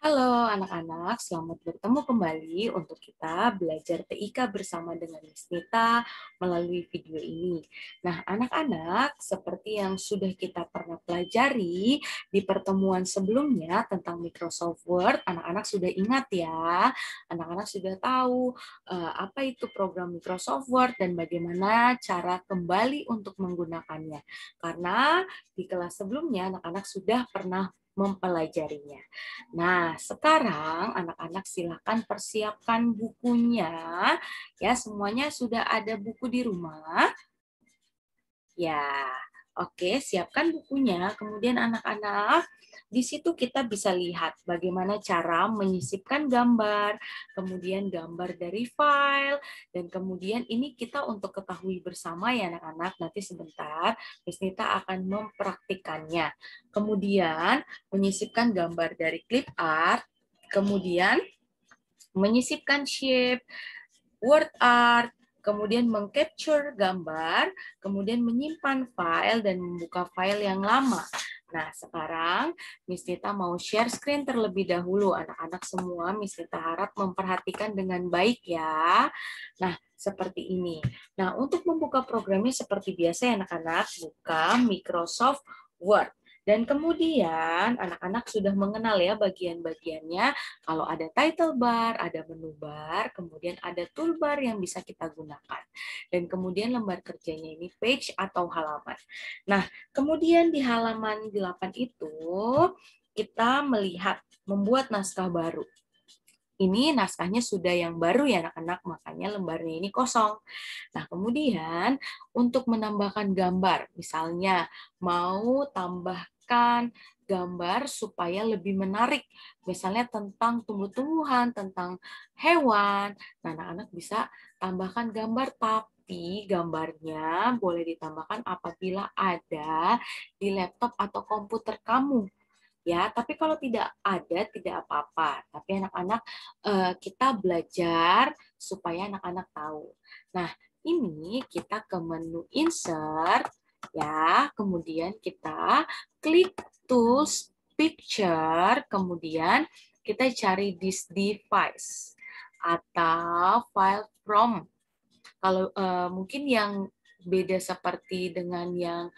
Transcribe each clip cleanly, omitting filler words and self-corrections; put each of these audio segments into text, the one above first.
Halo anak-anak, selamat bertemu kembali untuk kita belajar TIK bersama dengan Miss Nita melalui video ini. Nah, anak-anak, seperti yang sudah kita pernah pelajari di pertemuan sebelumnya tentang Microsoft Word, anak-anak sudah ingat ya, anak-anak sudah tahu apa itu program Microsoft Word dan bagaimana cara kembali untuk menggunakannya. Karena di kelas sebelumnya anak-anak sudah pernah mempelajarinya. Nah, sekarang anak-anak silakan persiapkan bukunya. Ya, semuanya sudah ada buku di rumah. Ya, oke, siapkan bukunya. Kemudian anak-anak, di situ kita bisa lihat bagaimana cara menyisipkan gambar, kemudian gambar dari file, dan kemudian ini kita untuk ketahui bersama ya anak-anak. Nanti sebentar, Miss Nita akan mempraktikannya. Kemudian menyisipkan gambar dari clip art, kemudian menyisipkan shape, word art, kemudian mengcapture gambar, kemudian menyimpan file dan membuka file yang lama. Nah, sekarang Miss Nita mau share screen terlebih dahulu. Anak-anak semua, Miss Nita harap memperhatikan dengan baik ya. Nah, seperti ini. Nah, untuk membuka programnya seperti biasa ya anak-anak, buka Microsoft Word. Dan kemudian anak-anak sudah mengenal ya bagian-bagiannya. Kalau ada title bar, ada menu bar, kemudian ada toolbar yang bisa kita gunakan. Dan kemudian lembar kerjanya ini page atau halaman. Nah, kemudian di halaman 8 itu kita melihat membuat naskah baru. Ini naskahnya sudah yang baru ya anak-anak, makanya lembarnya ini kosong. Nah, kemudian untuk menambahkan gambar, misalnya mau tambahkan gambar supaya lebih menarik, misalnya tentang tumbuh-tumbuhan, tentang hewan. Nah, anak-anak bisa tambahkan gambar, tapi gambarnya boleh ditambahkan apabila ada di laptop atau komputer kamu. Ya, tapi kalau tidak ada tidak apa-apa. Tapi anak-anak kita belajar supaya anak-anak tahu. Nah, ini kita ke menu insert ya, kemudian kita klik tools picture, kemudian kita cari this device atau file from. Kalau mungkin yang beda seperti dengan yang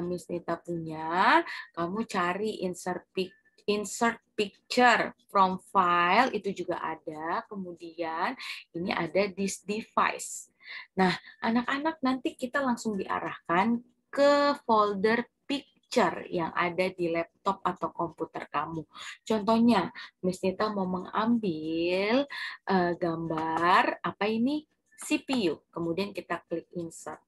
Miss Nita punya, kamu cari insert picture from file itu juga ada. Kemudian ini ada this device. Nah, anak-anak nanti kita langsung diarahkan ke folder picture yang ada di laptop atau komputer kamu. Contohnya, Miss Nita mau mengambil gambar apa ini? CPU. Kemudian kita klik insert.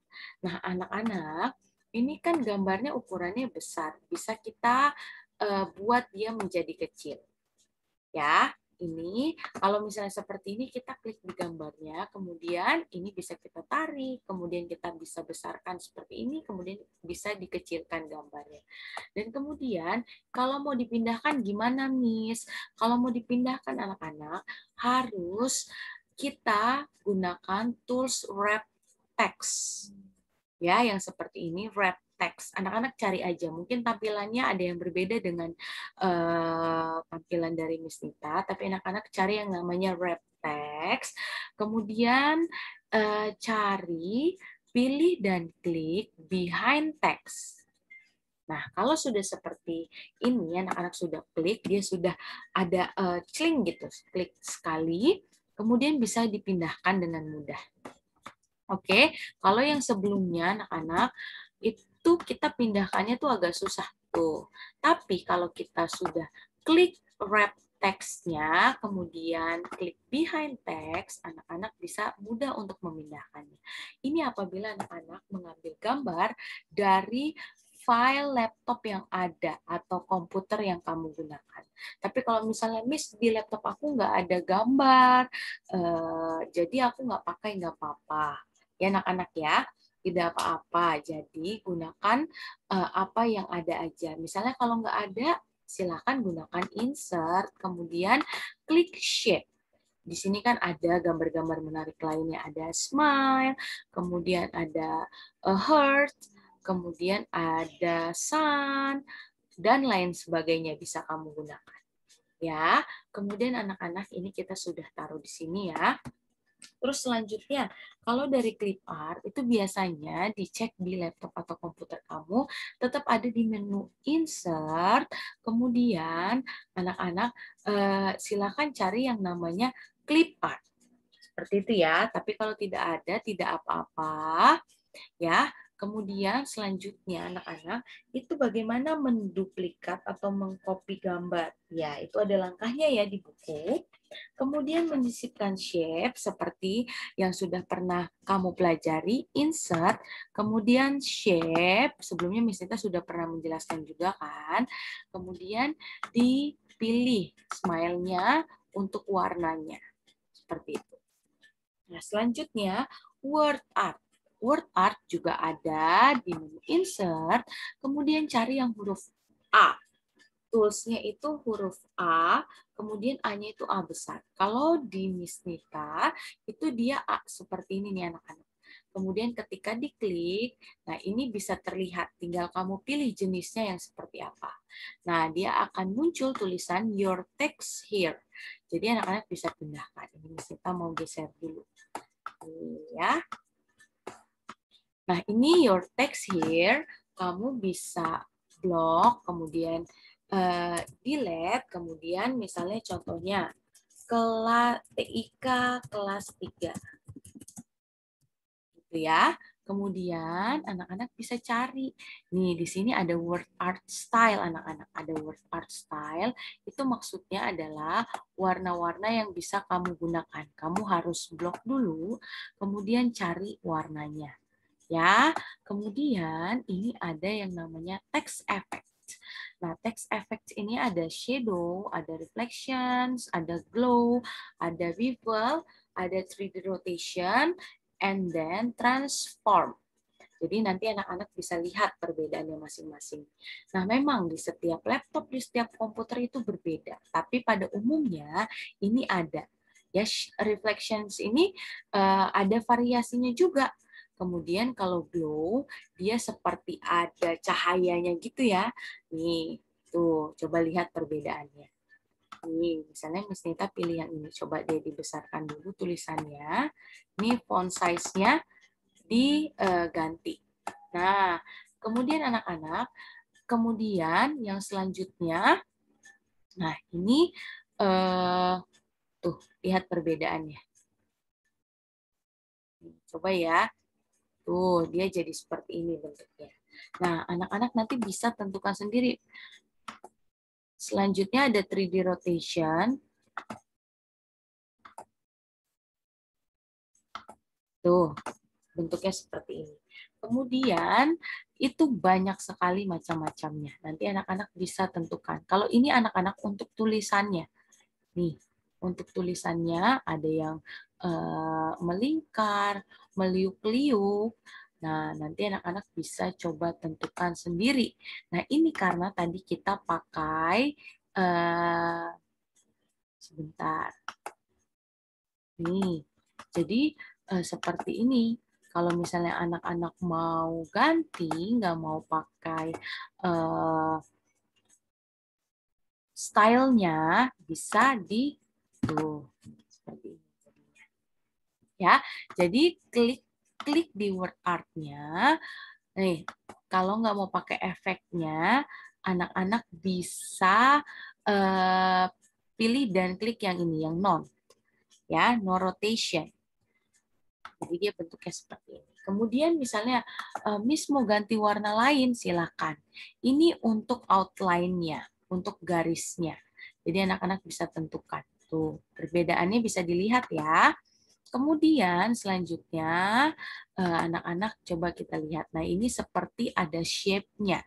Nah, anak-anak, ini kan gambarnya ukurannya besar. Bisa kita buat dia menjadi kecil. Ya, ini kalau misalnya seperti ini kita klik di gambarnya, kemudian ini bisa kita tarik, kemudian kita bisa besarkan seperti ini, kemudian bisa dikecilkan gambarnya. Dan kemudian kalau mau dipindahkan gimana, Miss? Kalau mau dipindahkan anak-anak harus kita gunakan tools wrap text. Ya, yang seperti ini wrap text. Anak-anak cari aja. Mungkin tampilannya ada yang berbeda dengan tampilan dari Miss Nita, tapi anak-anak cari yang namanya wrap text. Kemudian cari, pilih dan klik behind text. Nah, kalau sudah seperti ini, anak-anak sudah klik, dia sudah ada cling gitu, klik sekali, kemudian bisa dipindahkan dengan mudah. Oke, kalau yang sebelumnya anak-anak itu kita pindahkannya tuh agak susah tuh. Tapi kalau kita sudah klik wrap text-nya, kemudian klik behind text, anak-anak bisa mudah untuk memindahkannya. Ini apabila anak-anak mengambil gambar dari file laptop yang ada atau komputer yang kamu gunakan. Tapi kalau misalnya Miss di laptop aku nggak ada gambar, jadi aku nggak pakai nggak apa-apa. Ya anak-anak ya, tidak apa-apa. Jadi gunakan apa yang ada aja. Misalnya kalau nggak ada, silakan gunakan insert, kemudian klik shape. Di sini kan ada gambar-gambar menarik lainnya. Ada smile, kemudian ada a heart, kemudian ada sun, dan lain sebagainya bisa kamu gunakan. Ya, kemudian anak-anak ini kita sudah taruh di sini ya. Terus selanjutnya, kalau dari clip art itu biasanya dicek di laptop atau komputer kamu, tetap ada di menu insert, kemudian anak-anak silakan cari yang namanya clip art. Seperti itu ya, tapi kalau tidak ada, tidak apa-apa. Ya, kemudian selanjutnya anak-anak itu bagaimana menduplikat atau mengcopy gambar. Ya, itu ada langkahnya ya di buku. Kemudian menyisipkan shape seperti yang sudah pernah kamu pelajari, insert, kemudian shape, sebelumnya Miss Nita sudah pernah menjelaskan juga kan. Kemudian dipilih smile-nya untuk warnanya. Seperti itu. Nah, selanjutnya word art. Word art juga ada di menu insert, kemudian cari yang huruf A. Toolsnya itu huruf A, kemudian A-nya itu A besar. Kalau di Miss Nita, itu dia A seperti ini nih anak-anak. Kemudian ketika diklik, nah ini bisa terlihat, tinggal kamu pilih jenisnya yang seperti apa. Nah, dia akan muncul tulisan your text here. Jadi anak-anak bisa pindahkan. Ini Miss Nita mau geser dulu. Ya. Nah, ini your text here, kamu bisa blok, kemudian delete, kemudian misalnya contohnya kelas TIK kelas 3. Gitu ya. Kemudian anak-anak bisa cari. Nih, di sini ada word art style anak-anak. Ada word art style, itu maksudnya adalah warna-warna yang bisa kamu gunakan. Kamu harus blok dulu, kemudian cari warnanya. Ya, kemudian ini ada yang namanya text effect. Nah, text effect ini ada shadow, ada reflections, ada glow, ada bevel, ada 3D rotation, and then transform. Jadi nanti anak-anak bisa lihat perbedaannya masing-masing. Nah, memang di setiap laptop, di setiap komputer itu berbeda. Tapi pada umumnya ini ada. Ya, reflections ini ada variasinya juga. Kemudian kalau glow, dia seperti ada cahayanya gitu ya. Nih, tuh, coba lihat perbedaannya. Nih, misalnya Miss Nita pilih yang ini. Coba dia dibesarkan dulu tulisannya. Ini font size-nya diganti. Nah, kemudian anak-anak, kemudian yang selanjutnya, nah ini tuh lihat perbedaannya. Coba ya, tuh dia jadi seperti ini bentuknya. Nah, anak-anak nanti bisa tentukan sendiri. Selanjutnya ada 3D rotation. Tuh, bentuknya seperti ini. Kemudian itu banyak sekali macam-macamnya. Nanti anak-anak bisa tentukan. Kalau ini anak-anak untuk tulisannya. Nih, untuk tulisannya ada yang melingkar, meliuk-liuk. Nah, nanti anak-anak bisa coba tentukan sendiri. Nah, ini karena tadi kita pakai sebentar. Nih, jadi seperti ini. Kalau misalnya anak-anak mau ganti, nggak mau pakai stylenya, bisa di tuh seperti ini. Ya, jadi klik di word art-nya. Nih, kalau nggak mau pakai efeknya, anak-anak bisa pilih dan klik yang ini, yang non. Ya, no rotation. Jadi dia bentuknya seperti ini. Kemudian misalnya Miss mau ganti warna lain, silakan. Ini untuk outline-nya, untuk garisnya. Jadi anak-anak bisa tentukan. Tuh, perbedaannya bisa dilihat ya. Kemudian selanjutnya anak-anak coba kita lihat. Nah, ini seperti ada shape-nya.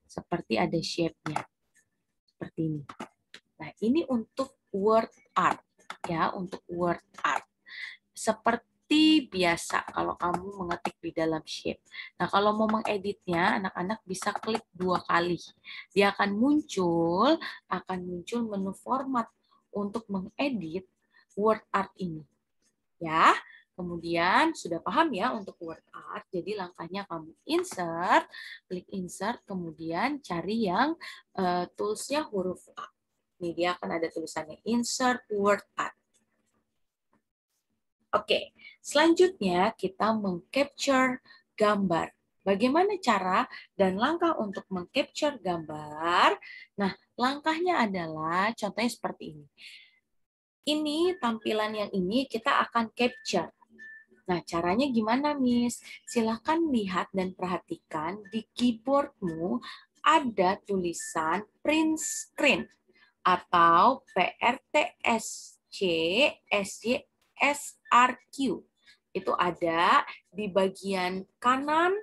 Seperti ada shape-nya. Seperti ini. Nah, ini untuk word art ya, untuk word art. Seperti biasa kalau kamu mengetik di dalam shape. Nah, kalau mau mengeditnya, anak-anak bisa klik 2 kali. Dia akan muncul menu format untuk mengedit word art ini. Ya, kemudian sudah paham ya untuk word art. Jadi langkahnya kamu klik insert, kemudian cari yang toolsnya huruf A. Nih dia akan ada tulisannya insert word art. Oke, selanjutnya kita meng-capture gambar. Bagaimana cara dan langkah untuk meng-capture gambar? Nah, langkahnya adalah contohnya seperti ini. Ini tampilan yang ini kita akan capture. Nah, caranya gimana, Miss? Silahkan lihat dan perhatikan di keyboardmu ada tulisan print screen atau PRTSC SYSRQ. Itu ada di bagian kanan,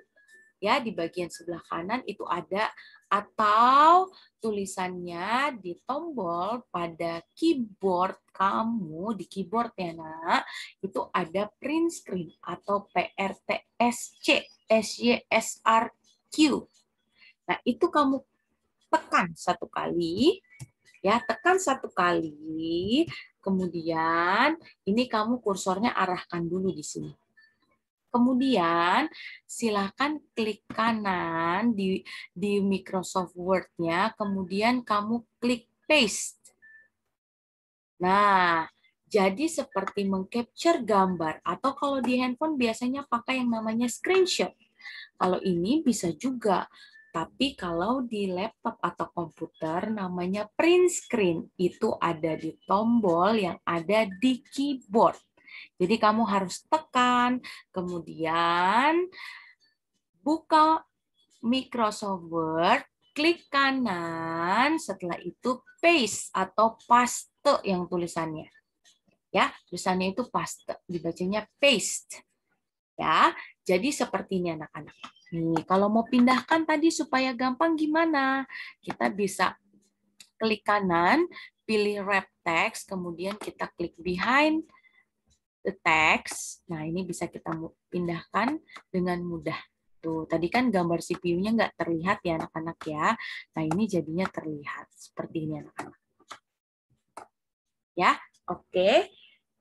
ya, di bagian sebelah kanan itu ada, atau tulisannya di tombol pada keyboard kamu, di keyboard ya nak, itu ada print screen atau PRTSC SYSRQ. Nah, itu kamu tekan satu kali, ya, tekan satu kali, kemudian ini kamu kursornya arahkan dulu di sini. Kemudian silakan klik kanan di Microsoft Word-nya, kemudian kamu klik paste. Nah, jadi seperti mengcapture gambar, atau kalau di handphone biasanya pakai yang namanya screenshot. Kalau ini bisa juga, tapi kalau di laptop atau komputer namanya print screen, itu ada di tombol yang ada di keyboard. Jadi kamu harus tekan, kemudian buka Microsoft Word, klik kanan, setelah itu paste atau paste yang tulisannya. Ya, tulisannya itu paste, dibacanya paste. Ya, jadi seperti ini anak-anak. Nih, kalau mau pindahkan tadi supaya gampang gimana? Kita bisa klik kanan, pilih wrap text, kemudian kita klik behind the text. Nah, ini bisa kita pindahkan dengan mudah. Tuh, tadi kan gambar CPU-nya nggak terlihat ya anak-anak ya. Nah, ini jadinya terlihat seperti ini anak-anak. Ya, oke.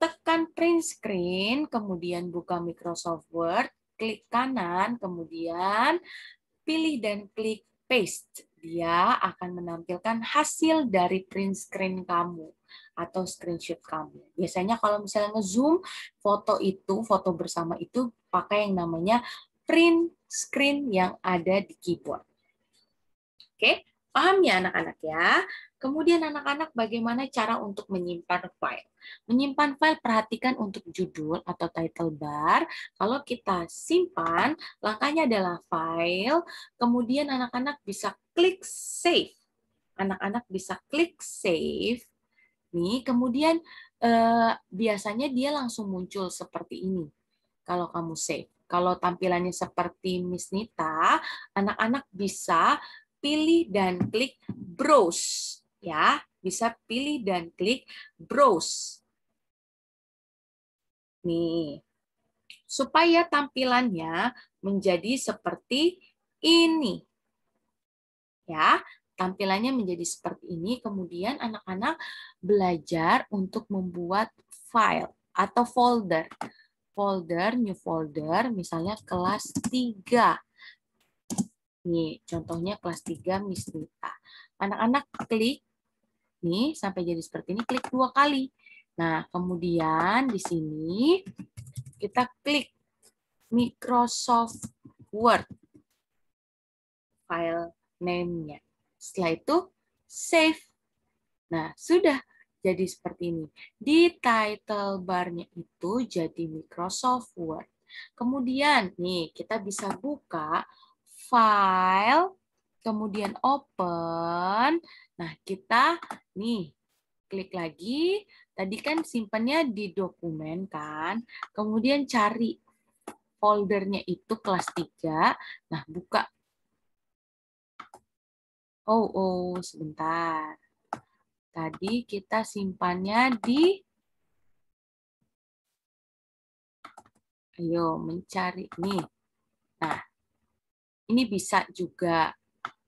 Tekan print screen, kemudian buka Microsoft Word, klik kanan, kemudian pilih dan klik paste. Dia akan menampilkan hasil dari print screen kamu atau screenshot kamu. Biasanya kalau misalnya nge-zoom foto itu, foto bersama itu pakai yang namanya print screen yang ada di keyboard. Oke, paham ya anak-anak ya? Kemudian anak-anak bagaimana cara untuk menyimpan file? Menyimpan file perhatikan untuk judul atau title bar. Kalau kita simpan, langkahnya adalah file, kemudian anak-anak bisa klik save. Anak-anak bisa klik save. Nih, kemudian biasanya dia langsung muncul seperti ini. Kalau kamu save. Kalau tampilannya seperti Miss Nita, anak-anak bisa pilih dan klik browse. Ya, bisa pilih dan klik browse. Nih, supaya tampilannya menjadi seperti ini. Ya, tampilannya menjadi seperti ini. Kemudian anak-anak belajar untuk membuat file atau folder. Folder, new folder, misalnya kelas 3. Nih, contohnya kelas 3 Miss Nita. Anak-anak klik nih sampai jadi seperti ini, klik 2 kali. Nah, kemudian di sini kita klik Microsoft Word file name-nya. Setelah itu save. Nah, sudah jadi seperti ini. Di title bar-nya itu jadi Microsoft Word. Kemudian nih kita bisa buka file, kemudian open. Nah, kita nih klik lagi. Tadi kan simpannya di dokumen kan. Kemudian cari foldernya itu kelas 3. Nah, buka. Sebentar. Tadi kita simpannya di, ayo mencari nih. Nah, ini bisa juga.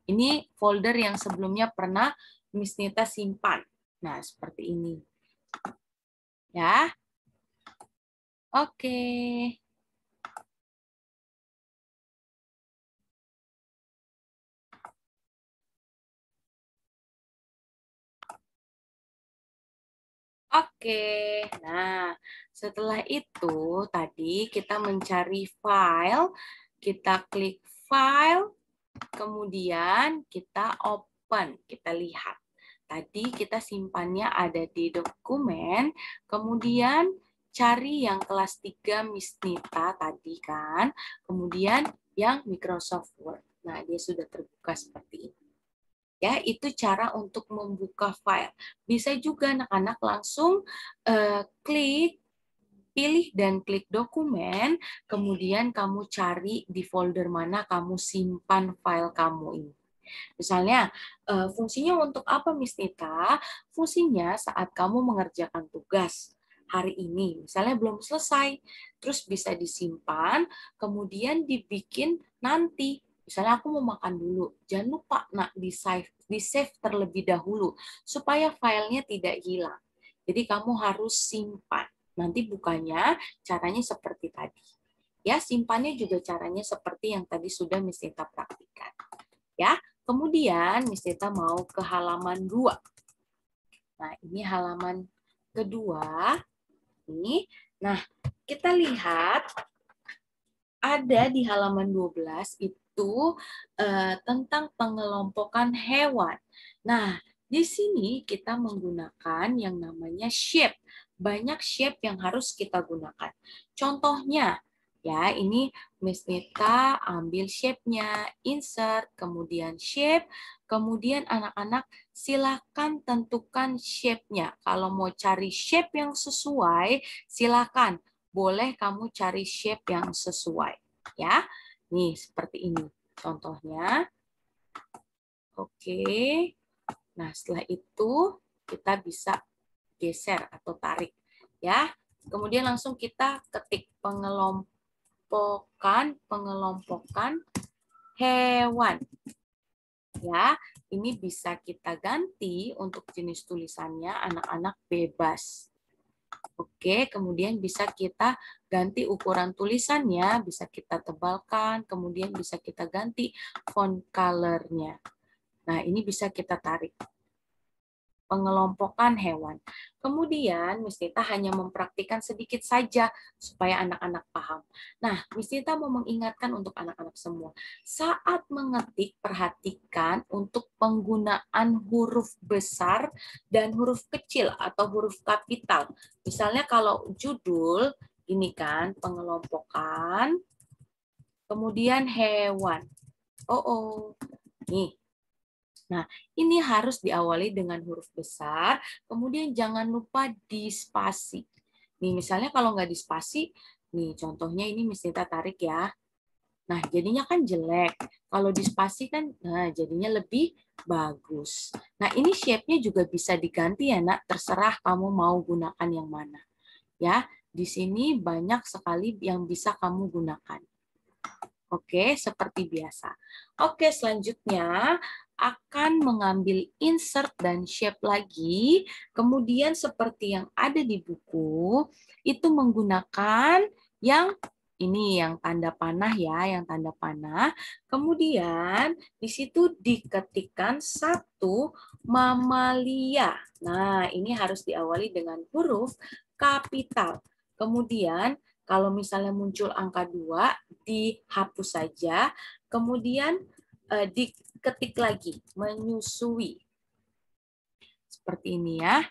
Ini folder yang sebelumnya pernah Miss Nita simpan. Nah, seperti ini. Ya. Oke. Oke, nah setelah itu tadi kita mencari file, kita klik file, kemudian kita open, kita lihat. Tadi kita simpannya ada di dokumen, kemudian cari yang kelas 3 Miss Nita tadi kan, kemudian yang Microsoft Word. Nah, dia sudah terbuka seperti ini. Ya, itu cara untuk membuka file. Bisa juga anak-anak langsung klik, pilih dan klik dokumen, kemudian kamu cari di folder mana kamu simpan file kamu ini. Misalnya, fungsinya untuk apa, Miss Nita? Fungsinya saat kamu mengerjakan tugas hari ini, misalnya belum selesai, terus bisa disimpan, kemudian dibikin nanti. Misalnya aku mau makan dulu, jangan lupa di save terlebih dahulu supaya filenya tidak hilang. Jadi kamu harus simpan. Nanti bukanya caranya seperti tadi. Ya, simpannya juga caranya seperti yang tadi sudah Miss Nita praktikkan. Ya, kemudian Miss Nita mau ke halaman 2. Nah, ini halaman kedua. Nih. Nah, kita lihat ada di halaman 12 itu tentang pengelompokan hewan. Nah, di sini kita menggunakan yang namanya shape. Banyak shape yang harus kita gunakan. Contohnya, ya ini Miss Nita ambil shape-nya, insert, kemudian shape, kemudian anak-anak silakan tentukan shape-nya. Kalau mau cari shape yang sesuai, silakan boleh kamu cari shape yang sesuai. Ya, nih seperti ini contohnya. Oke, nah setelah itu kita bisa geser atau tarik. Ya, kemudian langsung kita ketik pengelompokan hewan. Ya, ini bisa kita ganti untuk jenis tulisannya anak-anak bebas. Oke, kemudian bisa kita ganti ukuran tulisannya, bisa kita tebalkan, kemudian bisa kita ganti font color-nya. Nah, ini bisa kita tarik. Pengelompokan hewan. Kemudian, Miss Nita hanya mempraktikkan sedikit saja supaya anak-anak paham. Nah, Miss Nita mau mengingatkan untuk anak-anak semua. Saat mengetik, perhatikan untuk penggunaan huruf besar dan huruf kecil atau huruf kapital. Misalnya kalau judul, ini kan pengelompokan, kemudian hewan. Nih. Nah, ini harus diawali dengan huruf besar, kemudian jangan lupa dispasi. Nih, misalnya kalau nggak dispasi, nih contohnya ini Miss Nita tarik ya. Nah, jadinya kan jelek. Kalau dispasi kan, nah jadinya lebih bagus. Nah, ini shape-nya juga bisa diganti ya, Nak. Terserah kamu mau gunakan yang mana. Ya, di sini banyak sekali yang bisa kamu gunakan. Oke, seperti biasa. Oke, selanjutnya akan mengambil insert dan shape lagi. Kemudian seperti yang ada di buku, itu menggunakan yang ini yang tanda panah ya, yang tanda panah. Kemudian di situ diketikkan satu mamalia. Nah, ini harus diawali dengan huruf kapital. Kemudian kalau misalnya muncul angka 2, dihapus saja, kemudian diketik lagi, menyusui. Seperti ini ya.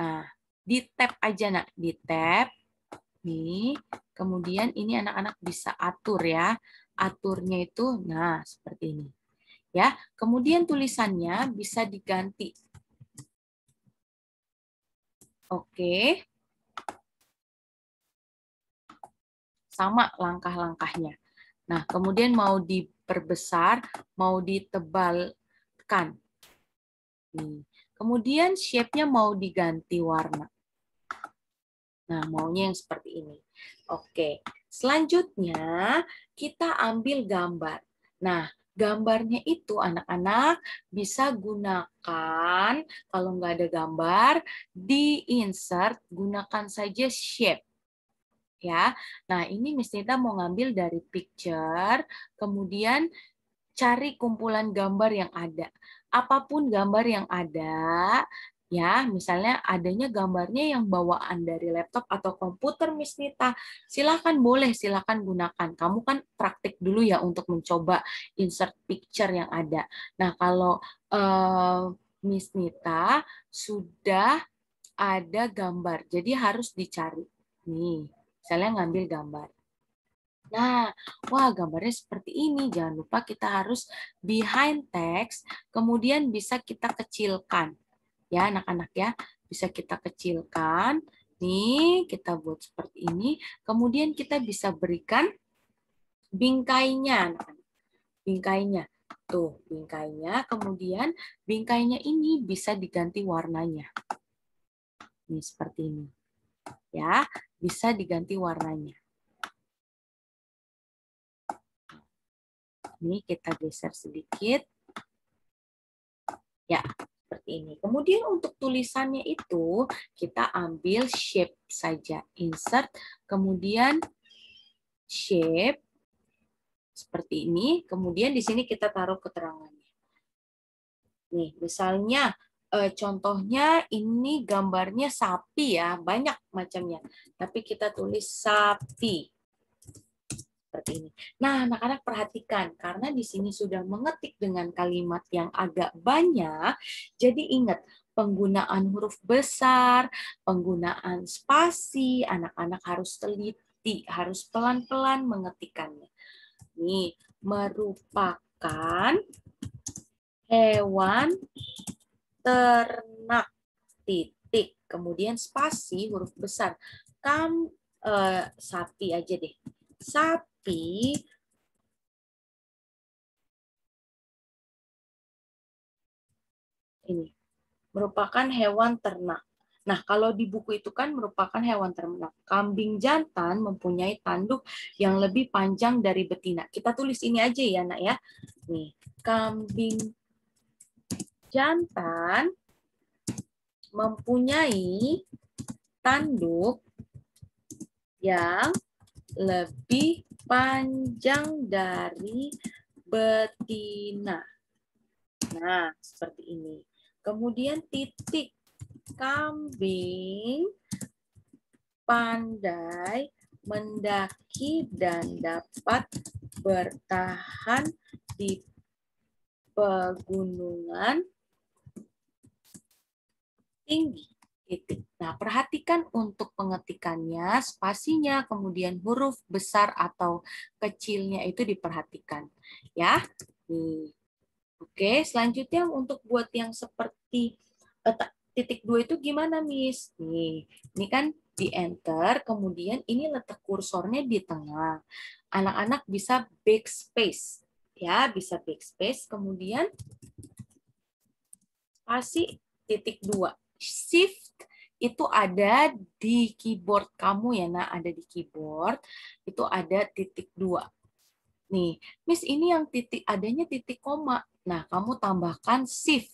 Nah, di tab aja, Nak. Di tab. Nih. Kemudian ini anak-anak bisa atur ya. Aturnya itu, nah seperti ini. Ya, kemudian tulisannya bisa diganti. Oke. Sama langkah-langkahnya. Nah, kemudian mau diperbesar, mau ditebalkan. Kemudian shape-nya mau diganti warna. Nah, maunya yang seperti ini. Oke, selanjutnya kita ambil gambar. Nah, gambarnya itu anak-anak bisa gunakan, kalau nggak ada gambar, di-insert, gunakan saja shape. Ya, nah ini Miss Nita mau ngambil dari picture, kemudian cari kumpulan gambar yang ada. Apapun gambar yang ada, Ya, misalnya adanya gambarnya yang bawaan dari laptop atau komputer, Miss Nita. Silakan boleh, silakan gunakan. Kamu kan praktik dulu ya untuk mencoba insert picture yang ada. Nah, kalau Miss Nita sudah ada gambar, jadi harus dicari. Nih, misalnya ngambil gambar. Nah, wah gambarnya seperti ini. Jangan lupa kita harus behind text, kemudian bisa kita kecilkan. Ya, anak-anak ya, bisa kita kecilkan. Nih, kita buat seperti ini. Kemudian kita bisa berikan bingkainya, anak-anak. Bingkainya. Tuh, bingkainya. Kemudian bingkainya ini bisa diganti warnanya. Nih, seperti ini. Ya, bisa diganti warnanya. Ini kita geser sedikit. Ya, seperti ini. Kemudian untuk tulisannya itu, kita ambil shape saja. Insert, kemudian shape, seperti ini. Kemudian di sini kita taruh keterangannya. Nih, misalnya, contohnya ini gambarnya sapi ya, banyak macamnya. Tapi kita tulis sapi. Seperti ini. Nah, anak-anak perhatikan, karena di sini sudah mengetik dengan kalimat yang agak banyak, jadi ingat, penggunaan huruf besar, penggunaan spasi, anak-anak harus teliti, harus pelan-pelan mengetikkannya. Ini merupakan hewan ternak, titik, kemudian spasi, huruf besar. Sapi aja deh. Sapi ini merupakan hewan ternak. Nah, kalau di buku itu kan merupakan hewan ternak. Kambing jantan mempunyai tanduk yang lebih panjang dari betina. Kita tulis ini aja ya, Nak ya. Nih, kambing jantan mempunyai tanduk yang lebih panjang dari betina. Nah, seperti ini. Kemudian titik, kambing pandai mendaki dan dapat bertahan di pegunungan tinggi. Titik. Nah, perhatikan untuk pengetikannya, spasinya, kemudian huruf besar atau kecilnya itu diperhatikan. Ya. Nih. Oke, selanjutnya untuk buat yang seperti titik 2 itu gimana, Miss? Nih, ini kan di enter, kemudian ini letak kursornya di tengah. Anak-anak bisa backspace. Ya, bisa backspace, kemudian spasi titik 2. Shift itu ada di keyboard kamu ya, nah ada di keyboard, itu ada titik 2. Nih, Miss ini yang titik adanya titik koma. Nah, kamu tambahkan shift.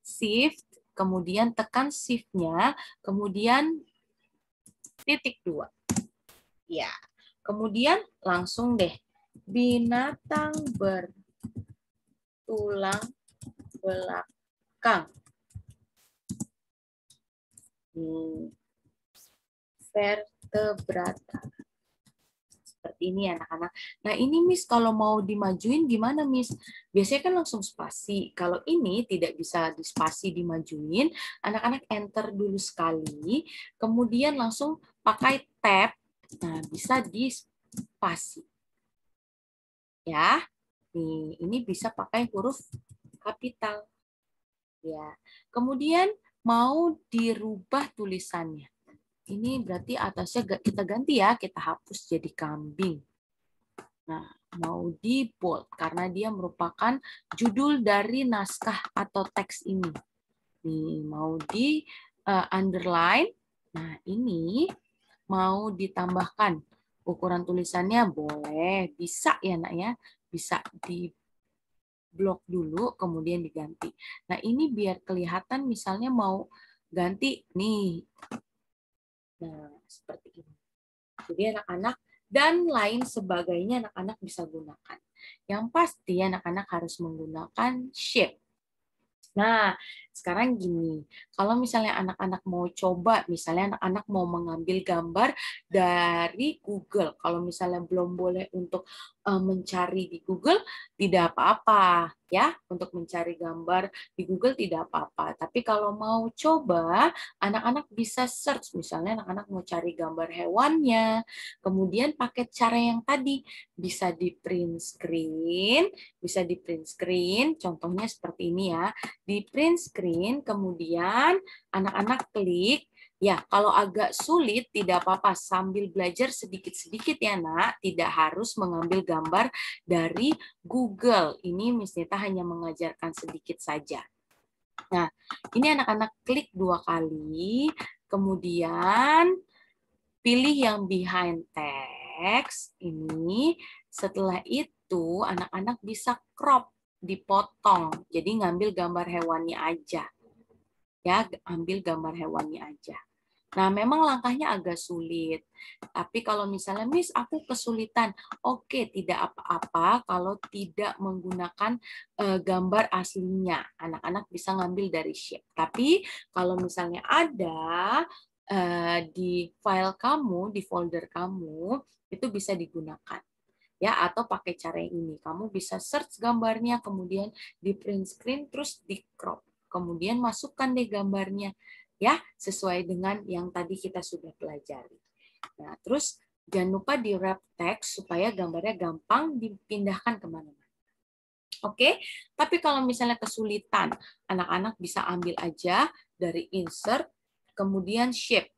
Shift, kemudian tekan shift-nya, kemudian titik 2. Ya. Kemudian langsung deh. Binatang bertulang belakang. Vertebrata. Seperti ini anak-anak. Nah ini Miss kalau mau dimajuin gimana Miss? Biasanya kan langsung spasi. Kalau ini tidak bisa dispasi dimajuin, anak-anak enter dulu sekali, kemudian langsung pakai tab. Nah bisa dispasi. Ya, nih ini bisa pakai huruf kapital. Ya, kemudian mau dirubah tulisannya. Ini berarti atasnya kita ganti ya, kita hapus jadi kambing. Nah, mau di bold karena dia merupakan judul dari naskah atau teks ini. Nih, mau di underline. Nah, ini mau ditambahkan ukuran tulisannya boleh, bisa ya Nak ya. Bisa di blok dulu kemudian diganti. Nah, ini biar kelihatan misalnya mau ganti nih. Nah, seperti ini. Jadi anak-anak dan lain sebagainya anak-anak bisa gunakan. Yang pasti anak-anak harus menggunakan shape. Nah, Sekarang gini, kalau misalnya anak-anak mau coba, misalnya anak-anak mau mengambil gambar dari Google, kalau misalnya belum boleh untuk mencari di Google, tidak apa-apa ya, untuk mencari gambar di Google tidak apa-apa. Tapi kalau mau coba, anak-anak bisa search, misalnya anak-anak mau cari gambar hewannya, kemudian pakai cara yang tadi, bisa di print screen, contohnya seperti ini ya, di print screen, kemudian anak-anak klik. Ya, kalau agak sulit tidak apa-apa, sambil belajar sedikit-sedikit ya nak, tidak harus mengambil gambar dari Google. Ini Miss Nita hanya mengajarkan sedikit saja. Nah, ini anak-anak klik 2 kali, kemudian pilih yang behind text ini. Setelah itu anak-anak bisa crop, dipotong. Jadi ngambil gambar hewannya aja. Ya, ambil gambar hewannya aja. Nah, memang langkahnya agak sulit. Tapi kalau misalnya, Miss, aku kesulitan. Oke, tidak apa-apa kalau tidak menggunakan gambar aslinya. Anak-anak bisa ngambil dari shape. Tapi kalau misalnya ada di file kamu, di folder kamu, itu bisa digunakan. Ya, atau pakai cara yang ini. Kamu bisa search gambarnya, kemudian di print screen, terus di crop. Kemudian masukkan deh gambarnya, ya, sesuai dengan yang tadi kita sudah pelajari. Nah, terus jangan lupa di wrap text supaya gambarnya gampang dipindahkan kemana-mana. Oke, tapi kalau misalnya kesulitan, anak-anak bisa ambil aja dari insert, kemudian shape.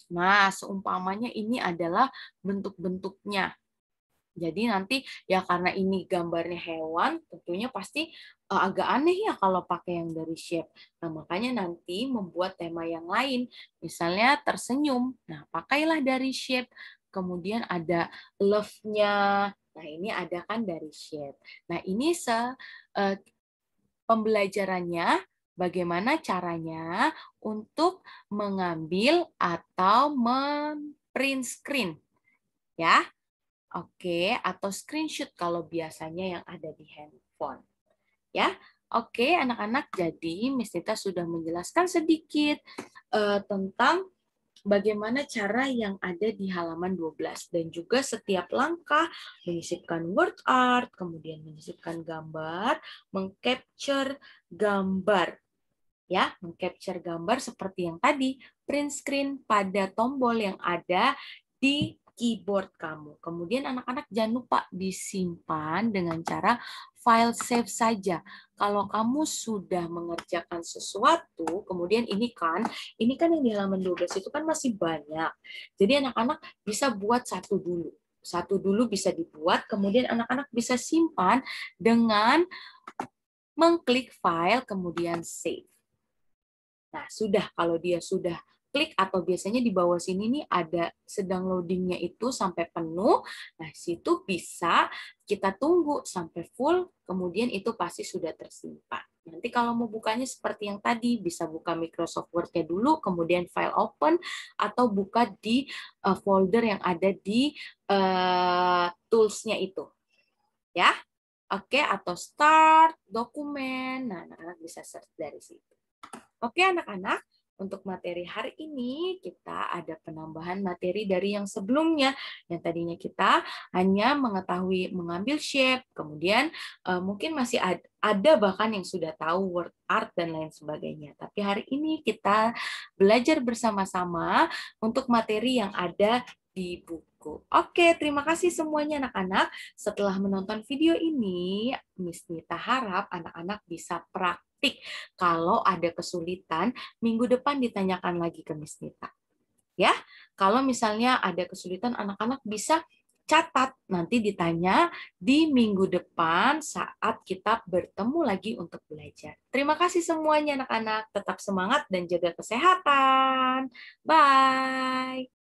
Nah, seumpamanya ini adalah bentuk-bentuknya. Jadi nanti ya karena ini gambarnya hewan, tentunya pasti agak aneh ya kalau pakai yang dari shape. Nah, makanya nanti membuat tema yang lain. Misalnya tersenyum. Nah, pakailah dari shape. Kemudian ada love-nya. Nah, ini ada kan dari shape. Nah, ini pembelajarannya bagaimana caranya untuk mengambil atau memprint screen. Ya. Oke, atau screenshot kalau biasanya yang ada di handphone. Ya, oke anak-anak, jadi Miss Nita sudah menjelaskan sedikit tentang bagaimana cara yang ada di halaman 12 dan juga setiap langkah menyisipkan word art, kemudian menyisipkan gambar, mengcapture gambar. Ya, mengcapture gambar seperti yang tadi, print screen pada tombol yang ada di keyboard kamu. Kemudian anak-anak jangan lupa disimpan dengan cara file save saja. Kalau kamu sudah mengerjakan sesuatu, kemudian ini kan yang di halaman 12 itu kan masih banyak. Jadi anak-anak bisa buat satu dulu. Satu dulu bisa dibuat, kemudian anak-anak bisa simpan dengan mengklik file, kemudian save. Nah, sudah kalau dia sudah klik atau biasanya di bawah sini nih ada sedang loadingnya itu sampai penuh. Nah, situ bisa kita tunggu sampai full, kemudian itu pasti sudah tersimpan. Nanti kalau mau bukanya seperti yang tadi, bisa buka Microsoft Word-nya dulu, kemudian file open, atau buka di folder yang ada di tools-nya itu. Ya, oke, atau start, dokumen, nah anak-anak bisa search dari situ. Oke anak-anak, untuk materi hari ini kita ada penambahan materi dari yang sebelumnya. Yang tadinya kita hanya mengetahui mengambil shape, kemudian mungkin masih ada bahkan yang sudah tahu word art dan lain sebagainya. Tapi hari ini kita belajar bersama-sama untuk materi yang ada di buku. Oke, terima kasih semuanya anak-anak. Setelah menonton video ini, Miss Nita harap anak-anak bisa praktik. Kalau ada kesulitan, minggu depan ditanyakan lagi ke Miss Nita. Ya, kalau misalnya ada kesulitan, anak-anak bisa catat, nanti ditanya di minggu depan saat kita bertemu lagi untuk belajar. Terima kasih semuanya anak-anak, tetap semangat dan jaga kesehatan. Bye.